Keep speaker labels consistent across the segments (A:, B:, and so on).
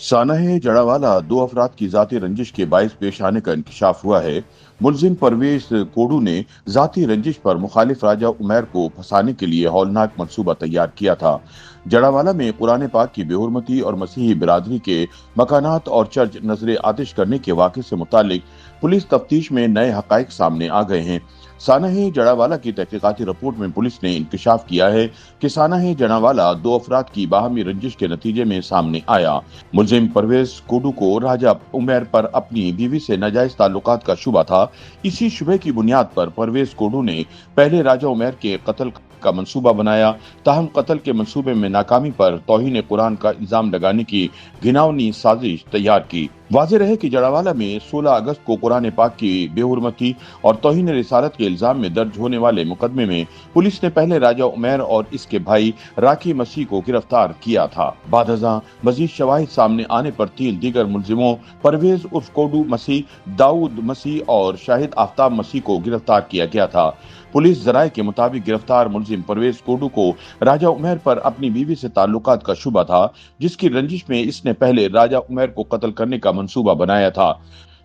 A: सानह जड़ावाला दो अफराद की जाती रंजिश के बायस पेश आने का इंकशाफ हुआ है। मुलजिम परवेज कोडू ने जाती रंजिश पर मुखालिफ राजा उमैर को फंसाने के लिए हौलनाक मंसूबा तैयार किया था। जड़ावाला में कुरान पाक की बेहुरमती और मसीही बिरादरी के मकानात और चर्च नजर आतिश करने के वाक़े से मुतालिक पुलिस तफ्तीश में नए हकाइक सामने आ गए हैं। सानह जड़ावाला की तहकीकाती रिपोर्ट में पुलिस ने इंकशाफ किया है कि सानह जड़ावाला दो अफराद की बाहमी रंजिश के नतीजे में सामने आया। मुलजिम परवेज कोडू को राजा उमैर पर अपनी बीवी से नाजायज ताल्लुकात का शुबा था। इसी शुबे की बुनियाद पर परवेज कोडू ने पहले राजा उमैर के कत्ल का मंसूबा बनाया। ताहम कत्ल के मंसूबे में नाकामी पर तौहीन कुरान का इल्जाम लगाने की घिनौनी साजिश तैयार की। वाज़ेह रहे कि जड़ावाला में 16 अगस्त को कुरान पाक की बेहुरमती और तौहीन रिसालत के इल्जाम में दर्ज होने वाले मुकदमे में पुलिस ने पहले राजा उमैर और इसके भाई राकी मसीह को गिरफ्तार किया था। बादअज़ां मजीद शवाहिद सामने आने पर 3 दीगर मुलजिमों परवेज उर्फ कोडू मसीह, दाऊद मसीह और शाहिद आफ्ताब मसीह को गिरफ्तार किया गया था। पुलिस जराये के मुताबिक गिरफ्तार मुलजिम परवेज कोडू को राजा उमैर पर अपनी बीवी से ताल्लुकात का शुबा था, जिसकी रंजिश में इसने पहले राजा उमैर को कत्ल करने का मंसूबा बनाया था।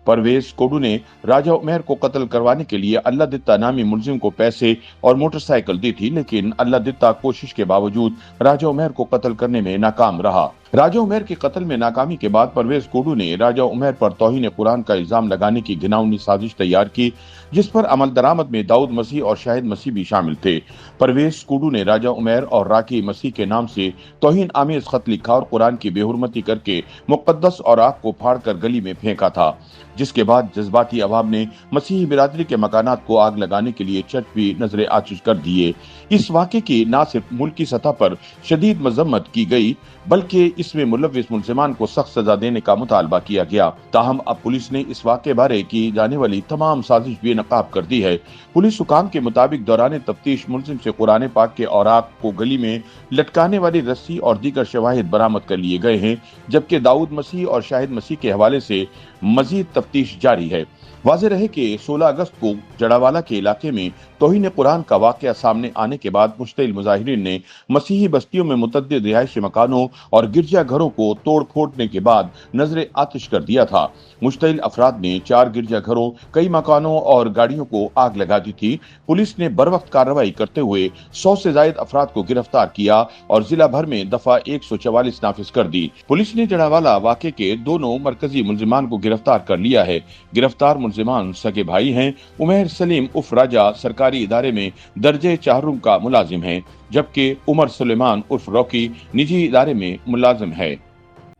A: परवेज कोडू ने राजा उमैर को कत्ल करवाने के लिए अल्लाह दित्ता नामी मुलजिम को पैसे और मोटरसाइकिल दी थी, लेकिन अल्लाह दित्ता कोशिश के बावजूद राजा उमैर को कत्ल करने में नाकाम रहा। राजा उमैर के कत्ल में नाकामी के बाद परवेज कोडू ने राजा उमैर पर तौहीन कुरान का इल्जाम लगाने की घिनौनी साजिश तैयार की, जिस पर अमल दरामद में दाऊद मसीह और शाहिद मसीह भी शामिल थे। परवेज कोडू ने राजा उमैर और राकी मसीह के नाम से तौहीन आमेज खत लिखा और कुरान की बेहुरमती करके मुकद्दस औराक को फाड़ कर गली में फेंका था, जिसके बाद जज्बाती अवाम ने मसीही बिरादरी के मकानात को आग लगाने के लिए चर्च भी नजर आतिश कर दिए। इस वाक़े की न सिर्फ मुल्की सतह पर शदीद मजम्मत की गई, बल्कि इसमें मुलव्विस मुलजिमान को सख्त सजा देने का मुतालबा किया गया। ताहम अब पुलिस ने इस वाक़े बारे की जाने वाली तमाम साजिश बेनकाब कर दी है। पुलिस हुकाम के मुताबिक दौरान तफ्तीश मुलजिम से कुरान पाक के औराक को गली में लटकाने वाली रस्सी और दीगर शवाहिद बरामद कर लिए गए हैं, जबकि दाऊद मसीह और शाहिद मसीह के हवाले से मजीद तफ्तीश जारी है। वाज़ेह रहे कि 16 अगस्त को जड़ावाला के इलाके में तौहीन कुरान का वाक़या सामने आने के बाद मुश्तिल मुजाहिरीन ने मसीही बस्तियों में मुतअद्दिद रिहायशी मकानों और गिरजा घरों को तोड़ फोड़ने के बाद नजर आतिश कर दिया था। मुश्तिल अफराद ने 4 गिरजा घरों, कई मकानों और गाड़ियों को आग लगा दी थी। पुलिस ने बरवक्त कार्रवाई करते हुए 100 से जायद अफराद को गिरफ्तार किया और जिला भर में दफा 144 नाफिज कर दी। पुलिस ने जड़ावाला वाक़े के दोनों मरकजी मुलजिमान को गिरफ्तार कर लिया है। गिरफ्तार मुलजिमान सगे भाई हैं। उमैर सलीम उर्फ राजा सरकारी इदारे में दर्जे चाहरुम का मुलाजिम है, जबकि उमर सुलेमान उर्फ रॉकी निजी इदारे में मुलाजिम है।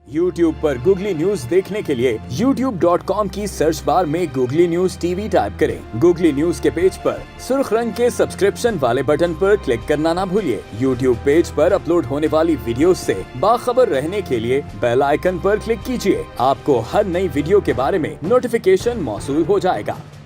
B: YouTube पर गूगली न्यूज देखने के लिए youtube.com की सर्च बार में गूगली न्यूज टीवी टाइप करें। गूगली न्यूज के पेज पर सुर्ख रंग के सब्सक्रिप्शन वाले बटन पर क्लिक करना ना भूलिए। YouTube पेज पर अपलोड होने वाली वीडियोस से बाखबर रहने के लिए बेल आइकन पर क्लिक कीजिए। आपको हर नई वीडियो के बारे में नोटिफिकेशन मौसूल हो जाएगा।